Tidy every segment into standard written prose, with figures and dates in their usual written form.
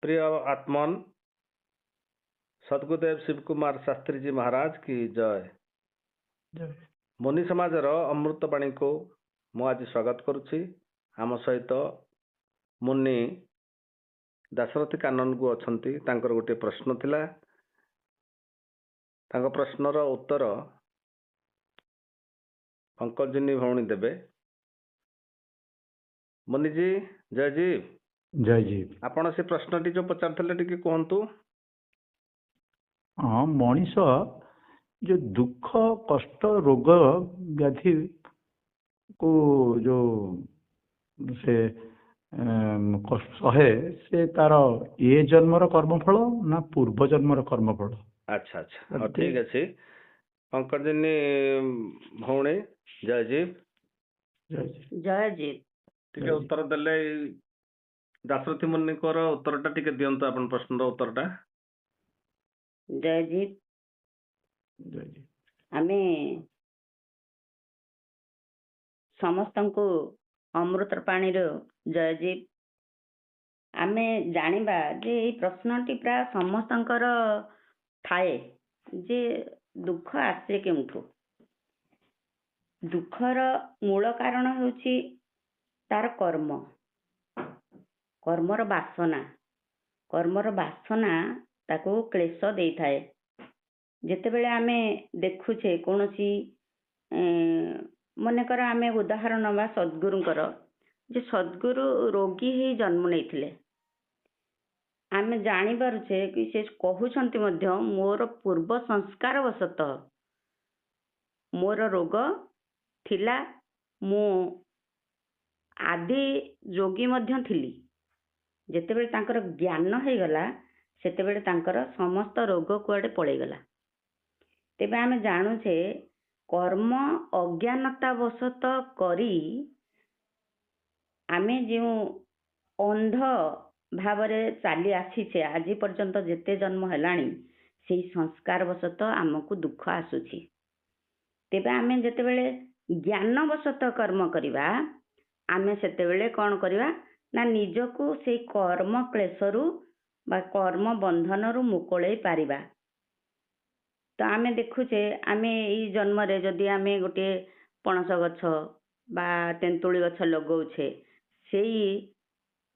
प्रिय आत्मन सद्गुरुदेव शिव कुमार शास्त्री जी महाराज की जय। जय। मुनि समाजर अमृतवाणी को मु आज स्वागत करुछि। आम सहित मुनि दाशरथी कानन को अछंती। तांकर गोटे प्रश्न थिला, तांको प्रश्नर उत्तर पंकजिनी भौणी देबे। मुनि जी जय जी। जय जी। आपण से प्रश्नटी जो पचारथिले टिके कहंतु। हाँ, मनीष जो दुख कष्ट रोग व्याधि को जो से कष्ट सहे से तार ये जन्मर कर्मफल ना पूर्व जन्मर कर्मफल? अच्छा अच्छा, हाँ ठीक अच्छे। पंकजिनी भौणी जय जी। जय जी। जय जी। टिके उत्तर देले दाशरथी मुनि कोर उत्तरटा टिके दियंतु आपण प्रश्नर उत्तरटा। जय जी। जय जी। आमे समस्तंकु अमृत पाणी जय जी। आमे जानिबा जे এই प्रश्नटी प्राय समस्तंकर थाए जे दुख आसे केउठु। दुखर मूल कारण होउची तार कर्म, कर्मर वासना। कर्मर वासना ताको क्लेश देई थाए। जेतेबेले आमे देखुछे कोनोसी मनेकर आमे उदाहरण नवा सद्गुरुंकर जे सद्गुरु रोगी ही जन्म नेइथिले। आमे जानि पारुछे कि से कहउछंती मध्य मोर पूर्व संस्कार वशत मोर रोग थिला। मु आदि जोगी मध्य थिली। जेतेबेले तांकर ज्ञान है गला सेतेबेले तांकर समस्त रोग कुआडे पळेई गला। तेबे आमे जानुछे कर्म अज्ञानता वशत करी आमे जो अंध भावरे चाली आसीछे आज पर्यंत जेते जन्म हेलाणी सेई संस्कार वशत आमको दुख आसुछि। तेबे आमे जेतेबेले ज्ञान वशत कर्म करिबा आमे सेतेबेले कोन करिबा ना निजको सेई कर्म क्लेशरु बा कर्म बंधनरु मुकुळेई पारिबा। तो आमे देखुचे आमे ई जन्म रे जदि आमे गोटे पणस गछ बा तेंतुली गछ लगौछे सेई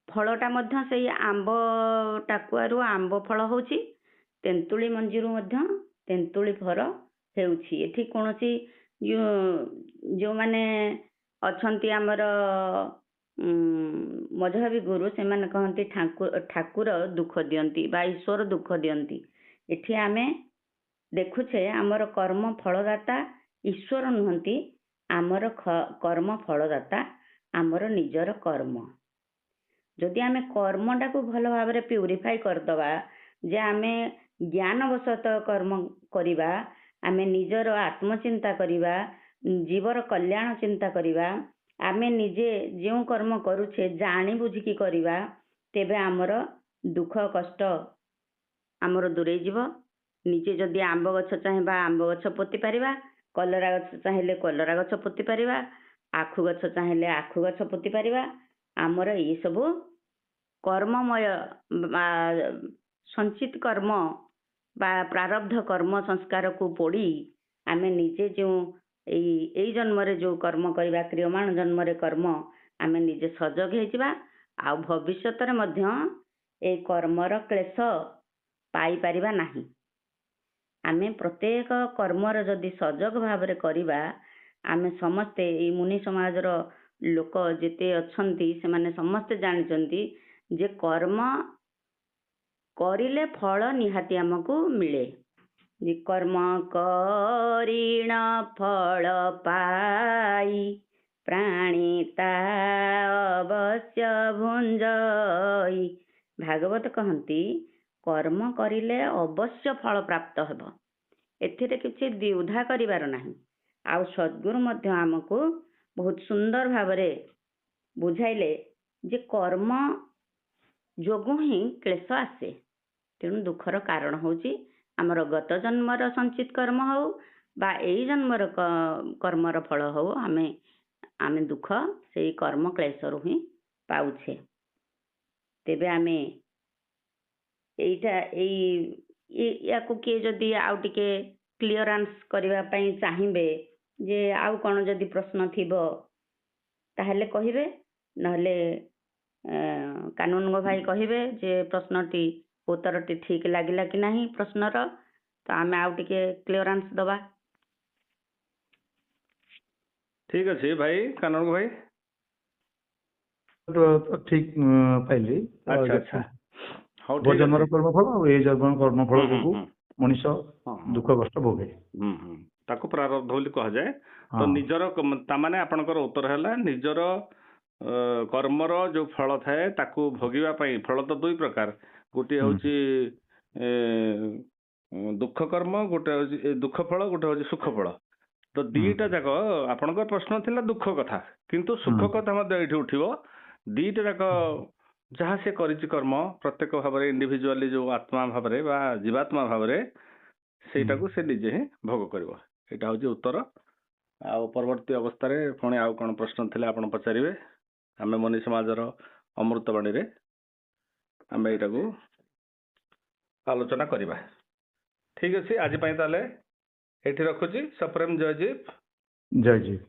फलटा मध्य सेई आंब टाकुआरु आंब फल होउची, तेंतुली मंजीरु मध्य तेंतुली फल हेउची। एठी कोनोसी जो माने अछंती हमर मजहबी गुरु से माने कहंती ठाकुर दुख दियंती बा ईश्वर दुख दियंती। एठी आमे देखुछे आमर कर्म फलदाता ईश्वर नुहंती, आमर कर्म फलदाता आमर निजर कर्म। जदि आमे कर्मटा को भल भाबरे प्यूरिफाई करदबा जे आमे ज्ञानवशत कर्म करिबा, आमे निजर आत्मचिंता करिबा, जीवर कल्याण चिंता करिबा, आमे निजे जो कर्म करुछे जानी बुझिकी करिबा, तेबे आमर दुख कष्ट आमर दूरे जीव। निजे जदि आंब गछ चाहिबा आंब गछ पोती पारिबा, कलरा गछ चाहिए कलरा गछ पोती पारिबा, आखु गछ चाहिए आखु गछ पोती पारिबा। आमर ये सब कर्ममय संचित कर्म बा प्रारब्ध कर्म संस्कार को पोड़ी आमे निजे जो एई जन्म रे जो कर्म करिबा क्रियमाण जन्म रे कर्म आमे निजे सजग हे जिबा। आ भविष्यत रे मध्य ए कर्मर क्लेश पाई पारिबा नाही। आमे प्रत्येक कर्मर जदि सजग भावरे करिबा आमे समस्ते ए मुनि समाजर लोक जेते अछंती से माने समस्ते जानिचंती जे कर्म करिले फल निहाती हमको मिले। जे कर्म करिण फल पाई प्राणिता अवश्य भुंजई। भागवत कहंती कर्म करिले अवश्य फल प्राप्त हेब। एथिरे किछि द्विधा करिवार नाही। आउ सद्गुरु मध्य हमको बहुत सुंदर भावरे बुझाइले जे कर्म जोगु ही क्लेश आसे। तेणु दुखर कारण होउची आमर गत जन्मर संचित कर्म हो बा एई जन्मर कर्मर फल हो, आमे दुख सेई कर्म क्लेशरु ही पाउछे। तेबे आमे ଏଇଟା ୟାକୁ କିଏ ଯଦି ଆଉ ଟିକେ କ୍ଲିୟରାନ୍ସ କରିବା ପାଇଁ ଚାହିଁବେ ଯେ ଆଉ କ'ଣ ଯଦି ପ୍ରଶ୍ନ ଥିବ ତାହେଲେ କହିବେ, ନହେଲେ କାନୁନଗୋ ଭାଇ କହିବେ ଯେ ପ୍ରଶ୍ନଟି ଉତ୍ତରଟି ଠିକ୍ ଲାଗିଲା କି ନାହିଁ ପ୍ରଶ୍ନର, ତ ଆମେ ଆଉ ଟିକେ କ୍ଲିୟରାନ୍ସ ଦେବା। ଠିକ ଅଛି ଭାଇ, କାନୁନଗୋ ଭାଇ। ଠିକ ପାଇଲି। ଆଚ୍ଛା ଆଚ୍ଛା, ହଉ ଠିକ ଭୋଜନର ଅଛି। କର୍ମଫଳ ଆଉ ଏଇ ଜନ୍ମର କର୍ମଫଳ ଯୋଗୁ ମଣିଷ ହଁ, ଦୁଃଖ କଷ୍ଟ ଭୋଗେ। ତାକୁ ପ୍ରାରବ୍ଧ ବୋଲି କୁହାଯାଏ। ତ ହଁ। ନିଜର ତାମାନେ ଆପଣଙ୍କର ଉତ୍ତର ହେଲା ନିଜର କର୍ମର ଯୋଉ ଫଳ ଥାଏ ତାକୁ ଭୋଗିବା ପାଇଁ। ଫଳ ତ ଦୁଇ ପ୍ରକାର, ଗୋଟିଏ ହଉଛି ଦୁଃଖ କର୍ମ, ଗୋଟେ ହଉଛି ଦୁଃଖ ଫଳ, ଗୋଟେ ହଉଛି ସୁଖ ଫଳ। ତ ଦିଟା ଯାକ ଆପଣଙ୍କର ପ୍ରଶ୍ନ ଥିଲା ଦୁଃଖ କଥା, କିନ୍ତୁ ସୁଖ କଥା ମଧ୍ୟ ଏଇଠି ଉଠିବ। ଦିଟା ଯାକ ଯାହା ସେ କରିଛି କର୍ମ ପ୍ରତ୍ୟେକ ଭାବରେ ଇଣ୍ଡିଭିଜୁଆଲି ଯୋଉ ଆତ୍ମା ଭାବରେ ବା ଜୀବାତ୍ମା ଭାବରେ ସେଇଟାକୁ ସେ ନିଜେ ହିଁ ଭୋଗ କରିବ। ଏଇଟା ହଉଛି ଉତ୍ତର। ଆଉ ପରବର୍ତ୍ତୀ ଅବସ୍ଥାରେ ପୁଣି ଆଉ କ'ଣ ପ୍ରଶ୍ନ ଥିଲେ ଆପଣ ପଚାରିବେ। ଆମେ ମନି ସମାଜର ଅମୃତବାଣୀରେ ଆମେ ଏଇଟାକୁ ଆଲୋଚନା କରିବା। ଠିକ ଅଛି, ଆଜି ପାଇଁ ତାହେଲେ ଏଇଠି ରଖୁଛି। ସପ୍ରେମ ଜୟଜୀବ। ଜୟଜୀବ।